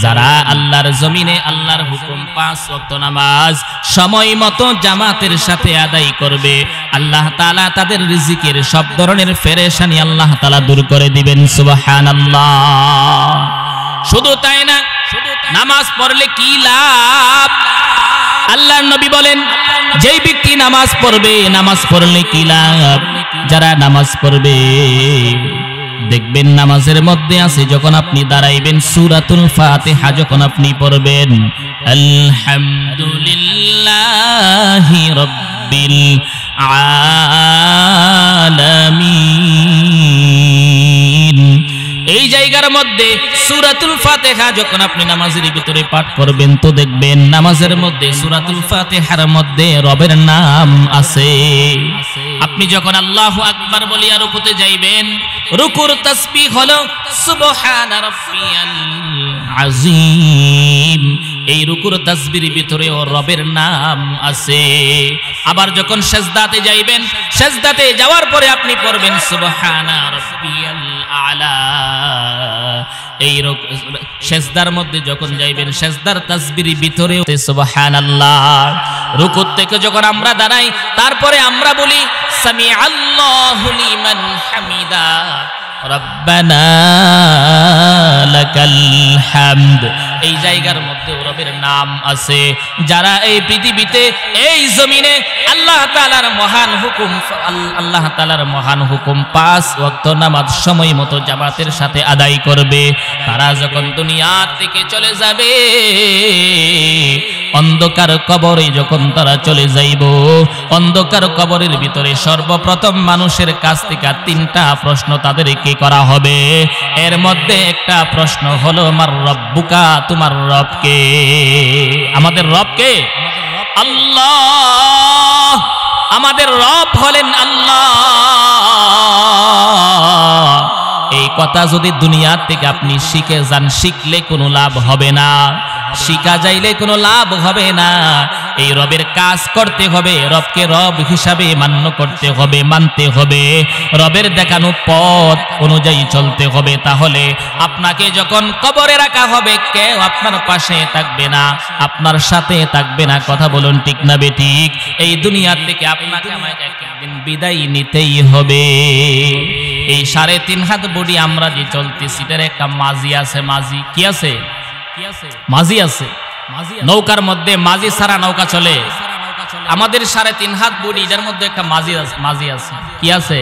যারা আল্লাহর জমিনে আল্লাহর হুকুম 5 ওয়াক্ত নামাজ সময় মতো জামাতের সাথে আদায় করবে আল্লাহ তাআলা তাদের রিজিকের সব ধরনের পেরেশানি আল্লাহ তাআলা দূর করে দিবেন। সুবহানাল্লাহ। শুধু তাই না, নামাজ পড়লে কি লাভ? আল্লাহর নবী বলেন, যেই ব্যক্তি নামাজ পড়বে, নামাজ পড়লে কি লাভ? যারা নামাজ পড়বে দেখবেন নামাজের মধ্যে আছে যখন আপনি দাঁড়াইবেন সূরাতুল ফাতিহা যখন আপনি পড়বেন, আলহামদুলিল্লাহি রাব্বিল আলামিন, এই জায়গার মধ্যে সূরাতুল ফাতিহা যখন আপনি নামাজের ভিতরে পাঠ করবেন তো দেখবেন নামাজের মধ্যে সূরাতুল ফাতিহার মধ্যে রবের নাম আছে। আপনি যখন আল্লাহু আকবার বলিয়া রুকুতে যাইবেন, রুকুর তাসবিহ হলো সুবহানা রাব্বিয়াল আযীম। এই রুকুর তাসবিহর ভিতরে রবের নাম আছে। আবার যখন সিজদাতে যাইবেন, সিজদাতে যাওয়ার পরে আপনি পড়বেন সুবহানা রাব্বিয়াল আলা। এই সিজদার মধ্যে যখন যাইবেন সিজদার তাসবিহর ভিতরে সুবহানাল্লাহ। রুকুত থেকে যখন আমরা দাঁড়াই তারপরে আমরা বলি সামিআল্লাহু লিমান হামিদা রব্বানা লাকাল হামদ। এই জায়গার মধ্যে রবের নাম আছে। যারা এই পৃথিবীতে এই জমিনে আল্লাহ তাআলার মহান হুকুম 5 ওয়াক্ত নামাজ সময় মতো জামাতের সাথে আদায় করবে, তারা যখন দুনিয়া থেকে চলে যাবে, অন্ধকার কবরে যখন তারা চলে যাইব, অন্ধকার কবরের ভিতরে সর্বপ্রথম মানুষের কাছ থেকে 3টা প্রশ্ন তাদেরকে করা হবে। এর মধ্যে একটা প্রশ্ন হলো মার রব্বুকা, তোমার রব কে? আমাদের রব কে? আল্লাহ। আমাদের রব হলেন আল্লাহ। এই কথা যদি দুনিয়া থেকে আপনি শিখে যান, শিখলে কোনো লাভ হবে না, শিখা যাইলে কোনো লাভ হবে না। এই রবের কাজ করতে হবে, রবকে রব হিসাবে মান্য করতে হবে, মানতে হবে, রবের দেখানো পথ অনুযায়ী চলতে হবে। তাহলে আপনাকে যখন কবরে রাখা হবে কেউ আপনার পাশে থাকবে না, আপনার সাথে থাকবে না। কথা বলুন ঠিক না বেঠিক? এই দুনিয়া থেকে আপনাকে আমাকে একদিন বিদায় নিতেই হবে। এই 3.5 হাত বডি আমরা যে চলতেছি এটার একটা মাঝি আছে। মাঝি কি আছে? মাঝি আছে। নৌকার মধ্যে মাঝি ছাড়া নৌকা চলে। আমাদের 3.5 হাত বডি, এটার মধ্যে একটা মাঝি আছে। কি আছে?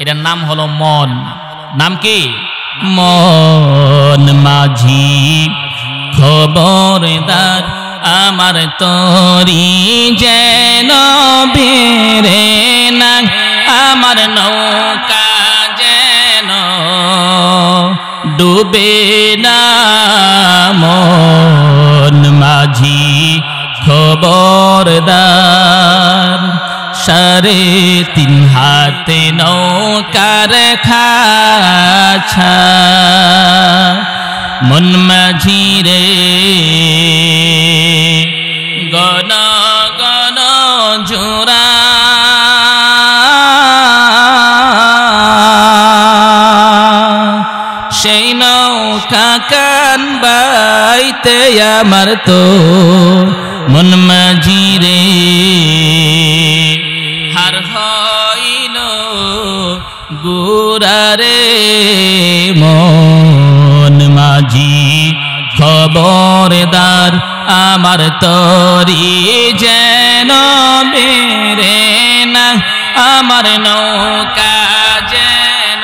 এটার নাম হলো মন। নাম কি? মন মাঝি খবরদার আমার তরি যেন বেরে না, আমার নৌকা যেন ডুবে না। মন মাঝি খবরদার, 3.5 হাতে নৌকার খাছা, মন মাঝি রে গণ গণ জোড়া, সেই নৌকা কান বাইতে আমার তো মন মাঝি রে হার হইল গুরারে মন মাঝি খবরদার, আমার তরি যেন বেরে না, আমার নৌকা যেন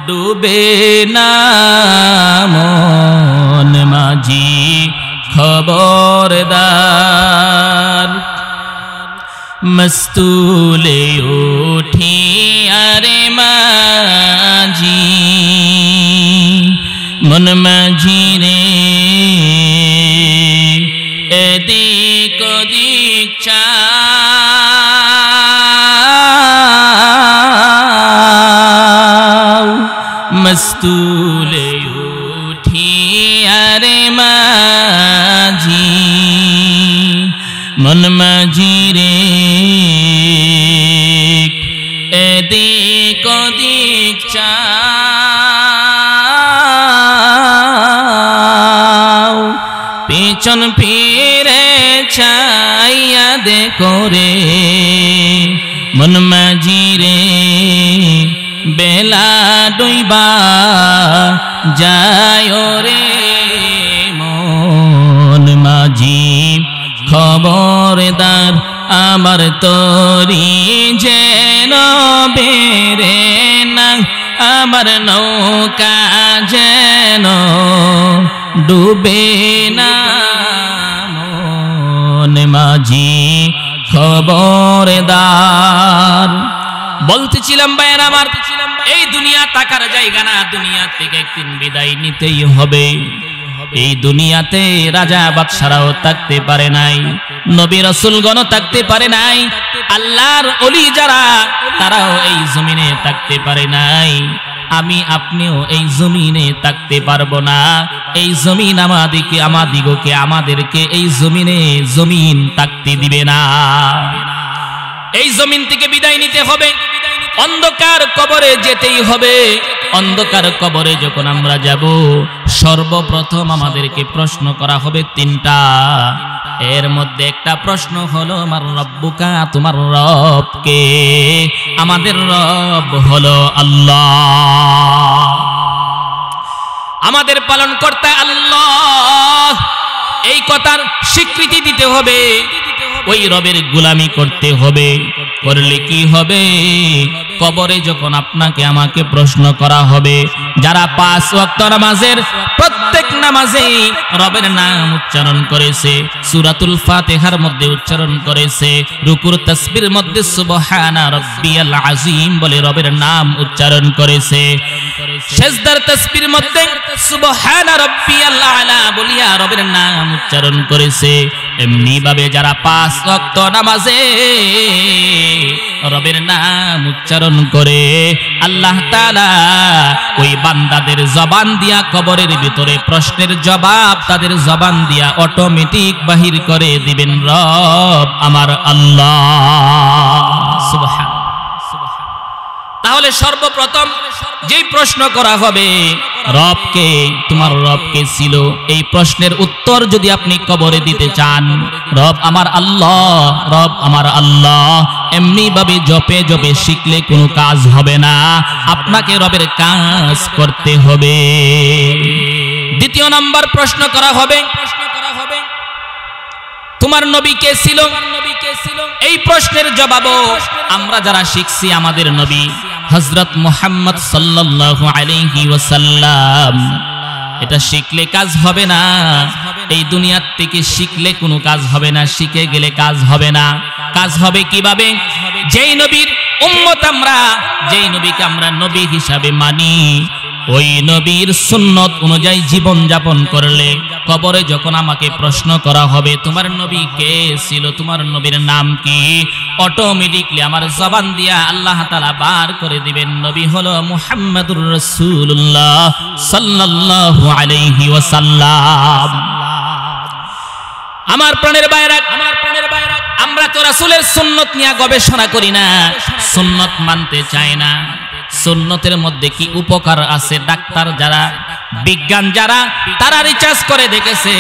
ডুবে না, মন মাঝি খবরদার। মস্তুলে উঠি আরে মাঝি, মন মাঝি রে এদিক ওদিক চাও, মস্তুলে উঠি আরে মাঝি, মন মাঝি রে এদিক ওদিক চাও, পিছন ফিরে চাইয়া দেখো রে মন মাঝি রে বেলা ডুইবা যায় রে মন মাঝি খবরদার, আমার তরি যেন বেরে না, আমার নৌকা যেন ডুবে না, মন মাঝি খবরদার। বলতেছিলাম ভাইয়ের আমার, এই দুনিয়া টাকার জায়গা না, দুনিয়া থেকে একদিন বিদায় নিতেই হবে। এই দুনিয়াতে রাজা বাদশারাও থাকতে পারে নাই, নবী রাসূলগণ থাকতে পারে নাই, আল্লাহর ওলি যারা তারাও এই জমিনে থাকতে পারে নাই। আমি আপনিও এই জমিনে থাকতে পারবো না। এই জমিন আমাদেরকে এই জমিনে জমিন থাকতে দিবে না। এই জমিন থেকে বিদায় নিতে হবে, অন্ধকার কবরে যেতেই হবে। অন্ধকার কবরে যখন আমরা যাব, সর্বপ্রথম আমাদেরকে প্রশ্ন করা হবে 3টা। এর মধ্যে একটা প্রশ্ন হলো আমার রব্বুকা, তোমার রব কে? আমাদের রব হলো আল্লাহ, আমাদের পালনকর্তা আল্লাহ। এই কথার স্বীকৃতি দিতে হবে, ওই রবের গোলামি করতে হবে। করলে কি হবে? কবরে যখন আপনাকে আমাকে প্রশ্ন করা হবে, যারা 5 ওয়াক্ত নামাজের প্রত্যেক নামাজে রবের নাম উচ্চারণ করেছে, সূরাতুল ফাতিহার মধ্যে উচ্চারণ করেছে, রুকুর তাসবির মধ্যে সুবহানা রাব্বিয়াল আযীম বলে রবের নাম উচ্চারণ করেছে, সিজদার তাসবির মধ্যে সুবহানা রাব্বিয়াল আলা বলিয়া রবের নাম উচ্চারণ করেছে। এমনি ভাবে যারা 5 ওয়াক্ত নামাজে রবের নাম উচ্চারণ করে, আল্লাহ তাআলা ওই বান্দাদের জবান দিয়া কবরের ভিতরে প্রশ্নের জবাব তাদের জবান দিয়া অটোমেটিক বাহির করে দিবেন, রব আমার আল্লাহ। সুবহান। তাহলে সর্বপ্রথম যেই প্রশ্ন করা হবে, রবকে, তোমার রবকে ছিল, এই প্রশ্নের উত্তর যদি আপনি কবরে দিতে চান, রব আমার আল্লাহ, রব আমার আল্লাহ, এমনি ভাবে জপে জপে শিখলে কোনো কাজ হবে না, আপনাকে রবের কাজ করতে হবে। দ্বিতীয় নাম্বার প্রশ্ন করা হবে, তোমার নবী কে ছিল? এই প্রশ্নের জবাবও আমরা যারা শিখছি আমাদের নবী হযরত মুহাম্মদ সাল্লাল্লাহু আলাইহি ওয়াসাল্লাম। এটা শিখলে কাজ হবে না, এই দুনিয়ার থেকে শিখলে কোনো কাজ হবে না, শিখে গেলে কাজ হবে না। কাজ হবে কিভাবে? যেই নবীর উম্মত আমরা, যেই নবীকে আমরা নবী হিসাবে মানি, ওই নবীর সুন্নত অনুযায়ী জীবন যাপন করলে কবরে যখন আমাকে প্রশ্ন করা হবে তোমার নবী কে ছিল, তোমার নবীর নাম কি, অটোমেটিকলি আমার জবান দিয়া আল্লাহ তাআলা বার করে দিবেন নবী হলো মুহাম্মাদুর রাসূলুল্লাহ সাল্লাল্লাহু আলাইহি ওয়াসাল্লাম। আমার প্রাণের ভাইরা, আমরা তো রাসূলের সুন্নত নিয়ে গবেষণা করি না, সুন্নত মানতে চাই না। সুন্নতের মধ্যে কি উপকার আছে, ডাক্তার যারা, বিজ্ঞান যারা, তারা রিসার্চ করে দেখেছে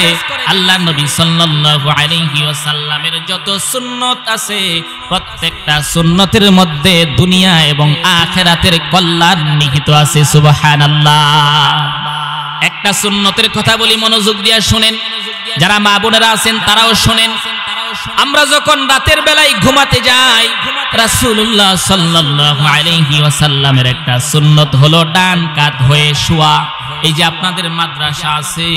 আল্লাহর নবী সাল্লাল্লাহু আলাইহি ওয়াসাল্লামের যত সুন্নত আছে প্রত্যেকটা সুন্নতের মধ্যে দুনিয়া এবং আখিরাতের কল্যাণ নিহিত আছে। সুবহানাল্লাহ। একটা সুন্নতের কথা বলি, মনোযোগ দিয়ে শুনেন, যারা মা বোনেরা আছেন তারাও শুনেন। আমরা যখন রাতের বেলায় ঘুমাতে যাই, রাসূলুল্লাহ সাল্লাল্লাহু আলাইহি ওয়াসাল্লামের একটা সুন্নত হলো ডান কাত হয়ে শোয়া। এই যে আপনাদের মাদ্রাসা আছে,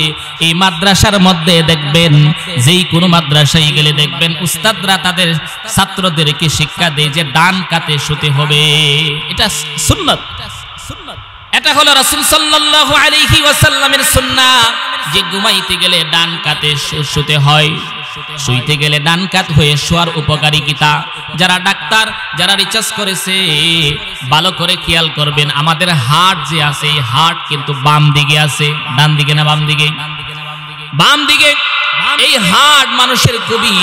এই মাদ্রাসার মধ্যে দেখবেন, যেই কোনো মাদ্রাসায় গেলে দেখবেন উস্তাদরা তাদের ছাত্রদেরকে শিক্ষা দেয় যে ডান কাতে শুতে হবে। এটা সুন্নত, এটা হলো রাসূল সাল্লাল্লাহু আলাইহি ওয়াসাল্লামের সুন্নাহ যে ঘুমাইতে গেলে ডান কাতে শুতে হয়, শুইতে গেলে ডান কাত হয়ে শোয়ার উপকারিতা। যারা ডাক্তার, যারা রিসার্চ করেছে ভালো করে খেয়াল করবেন, আমাদের হার্ট যে আছে এই হার্ট কিন্তু বাম দিকে আছে, ডান দিকে না বাম দিকে? বাম দিকে। এই হার্ট মানুষের খুবই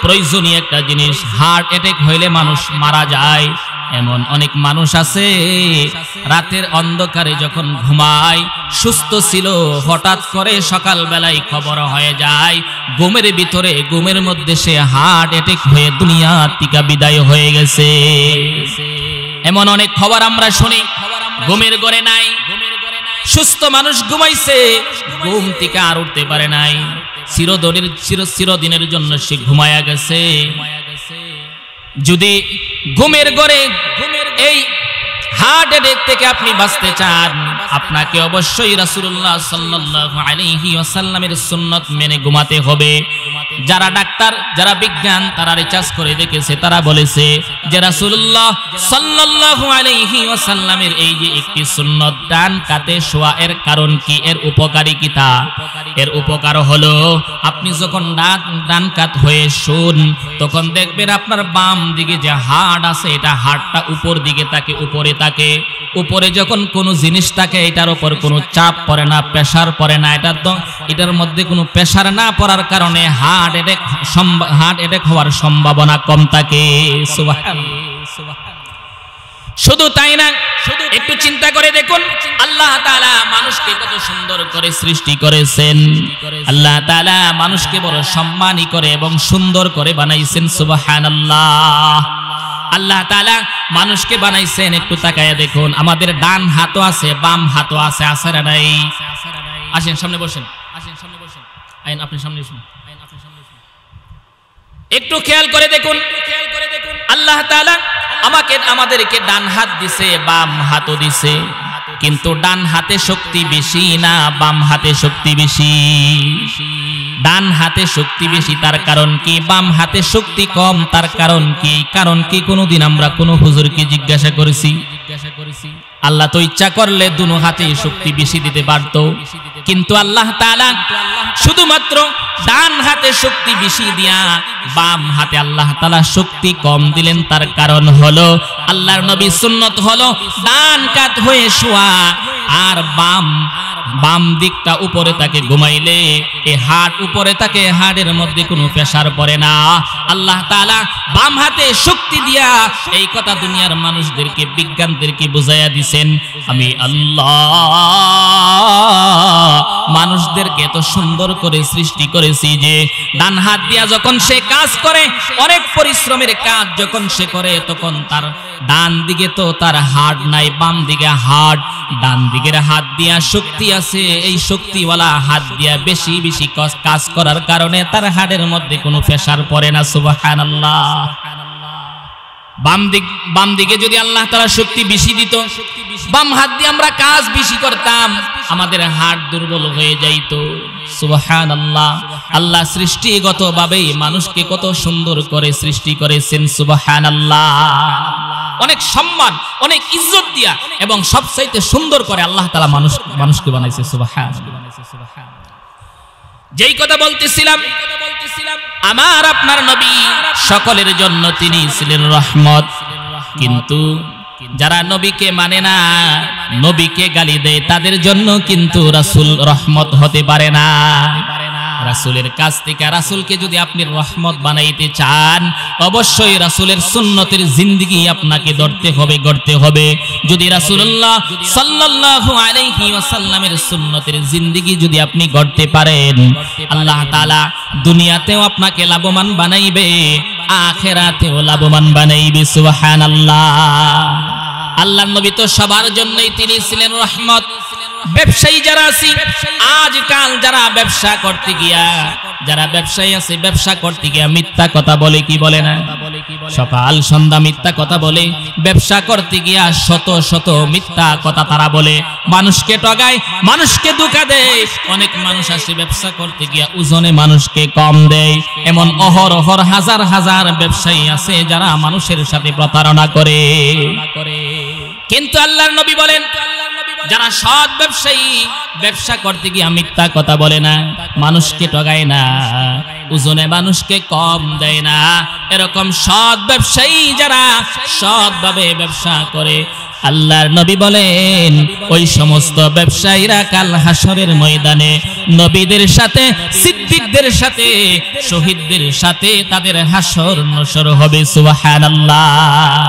প্রয়োজনীয় একটা জিনিস। হার্ট অ্যাটাক হইলে মানুষ মারা যায়। এমন অনেক মানুষ আছে রাতের অন্ধকারে যখন ঘুমায় সুস্থ ছিল, হঠাৎ করে সকাল বেলায় খবর হয়ে যায় ঘুমের ভিতরে, ঘুমের মধ্যে সে হার্ট অ্যাটাক হয়ে দুনিয়া থেকে বিদায় হয়ে গেছে। এমন অনেক খবর আমরা শুনি। ঘুমের ঘরে নাই, সুস্থ মানুষ ঘুমাইছে, ঘুম থেকে আর উঠতে পারে নাই, চিরদিনের জন্য সে ঘুমায়া গেছে। যদি ঘুমের ঘরে এই হার্ট অ্যাটাক থেকে আপনি বাঁচতে চান, আপনাকে অবশ্যই রাসূলুল্লাহ সাল্লাল্লাহু আলাইহি ওয়াসাল্লামের সুন্নত মেনে ঘুমাতে হবে। যারা ডাক্তার, যারা বিজ্ঞান, তারা রিসার্চ করে দেখেছে, তারা বলেছে যে রাসূলুল্লাহ সাল্লাল্লাহু আলাইহি ওয়াসাল্লামের এই যে একটি সুন্নত ডান কাতে শোয়া, এর কারণ কি, এর উপকারিতা? এর উপকার হলো আপনি যখন ডান কাত হয়ে শোন তখন দেখবেন আপনার বাম দিকে যে হাড় আছে এটা হাড়টা উপর দিকে থাকে, উপরে থাকে। উপরে যখন কোনো জিনিস থাকে এটার উপর কোনো চাপ পড়ে না, প্রেসার পড়ে না। এটার মধ্যে কোনো প্রেসার না পড়ার কারণে হার্ট অ্যাটাক হওয়ার সম্ভাবনা কম থাকে। শুধু তাই না, শুধু একটু চিন্তা করে দেখুন আল্লাহ তাআলা মানুষকে কত সুন্দর করে সৃষ্টি করেছেন। আল্লাহ তাআলা মানুষকে বড় সম্মানী করে এবং সুন্দর করে বানাইছেন। সুবহানাল্লাহ। আল্লাহ তাআলা মানুষকে বানাইছেন, একটু তাকায়া দেখুন, আমাদের ডান হাতও আছে, বাম হাতও আছে, আছে না নাই? আসেন সামনে বসেন, আসেন সামনে বসেন, আইন আপনি সামনে বসুন, একটু খেয়াল করে দেখুন আল্লাহ তাআলা আমাদেরকে ডান হাত দিছে, বাম হাতও দিছে, কিন্তু ডান হাতে শক্তি বেশি না বাম হাতে শক্তি বেশি? ডান হাতে শক্তি বেশি, তার কারণ কি? বাম হাতে শক্তি কম, তার কারণ কি? কারণ কি কোনদিন আমরা কোন হুজুরকে জিজ্ঞাসা করেছি? আল্লাহ তো ইচ্ছা করলে দুনো হাতে শক্তি বেশি দিতে পারত, কিন্তু আল্লাহ তাআলা শুধুমাত্র ডান হাতে শক্তি বেশি দিয়া বাম হাতে আল্লাহ তাআলা শক্তি কম দিলেন। তার কারণ হলো আল্লাহর নবী সুন্নত হলো ডান কাত হয়ে শোয়া, আর বাম দিকটা উপরে তাকে ঘুমাইলে এই হাড় উপরে তাকে, হাড়ের মধ্যে কোনো প্রেসার পড়ে না। আল্লাহ তাআলা বাম হাতে শক্তি দিয়া এই কথা দুনিয়ার মানুষদেরকে, বিজ্ঞানদেরকে বুঝাইয়া দিছেন। আমি আল্লাহ মানুষদেরকে এত সুন্দর করে সৃষ্টি করেছি যে ডান হাত দিয়া যখন সে কাজ করে, অনেক পরিশ্রমের কাজ যখন সে করে, তখন তার ডান দিকে তো তার হাড় নাই, বাম দিকে হাড়। ডান দিকের হাত দিয়া শক্তি আছে, এই শক্তিওয়ালা হাত দিয়া বেশি বেশি কাজ করার কারণে তার হাড়ের মধ্যে কোনো প্রেসার পড়ে না। সুবহানাল্লাহ। বাম দিকে যদি আল্লাহ তাআলা শক্তি বেশি দিত, বাম হাত দিয়ে আমরা কাজ বেশি করতাম, আমাদের হাত দুর্বল হয়ে যাইত। সুবহানাল্লাহ। আল্লাহ সৃষ্টিগতভাবে মানুষকে কত সুন্দর করে সৃষ্টি করেছেন। সুবহানাল্লাহ। অনেক সম্মান, অনেক ইজ্জত দিয়া এবং সবচাইতে সুন্দর করে আল্লাহ তাআলা মানুষকে বানাইছে। সুবহানাল্লাহ। যেই কথা বলতেছিলাম, আমার আপনার নবী সকলের জন্য তিনি ছিলেন রহমত। কিন্তু যারা নবীকে মানে না, নবীকে গালি দেয়, তাদের জন্য কিন্তু রাসূল রহমত হতে পারে না। রাসূলের কাছ থেকে, রাসূলকে যদি আপনি রহমত বানাইতে চান, অবশ্যই রাসূলের সুন্নতের জিন্দেগি আপনাকে গড়তে হবে। যদি রাসূলুল্লাহ সাল্লাল্লাহু আলাইহি ওয়াসাল্লামের সুন্নতের জিন্দেগি যদি আপনি গড়তে পারেন, আল্লাহ তাআলা দুনিয়াতেও আপনাকে লাভবান বানাইবে, আখিরাতেও লাভবান বানাইবে। সুবহানাল্লাহ। আল্লাহর নবী তো সবার জন্যই তিনি ছিলেন রহমত। ব্যবসায়ী যারা আছে, আজকাল যারা ব্যবসা করতে গিয়া, যারা ব্যবসায়ী আছে, ব্যবসা করতে গিয়া মিথ্যা কথা বলে, কি বলে না? সকাল সন্ধ্যা মিথ্যা কথা বলে। ব্যবসা করতে গিয়া শত শত মিথ্যা কথা তারা বলে, মানুষকে ঠগায়, মানুষকে ধোঁকা দেয়। অনেক মানুষ আসে ব্যবসা করতে গিয়া ওজনে মানুষকে কম দেয়। এমন অহরহ হাজার হাজার ব্যবসায়ী আছে যারা মানুষের সাথে প্রতারণা করে। কিন্তু আল্লাহর নবী বলেন, যারা সৎ ব্যবসায়ী, ব্যবসা করতে গিয়ে মিথ্যা কথা বলে না, মানুষকে ঠগায় না, ওজনে মানুষকে কম দেয় না, এরকম সৎ ব্যবসায়ী যারা সৎভাবে ব্যবসা করে, আল্লাহর নবী বলেন ওই সমস্ত ব্যবসায়ীরা কাল হাসরের ময়দানে নবীদের সাথে, সিদ্দিকদের সাথে, শহীদদের সাথে তাদের হাসর নসর হবে। সুবহানাল্লাহ।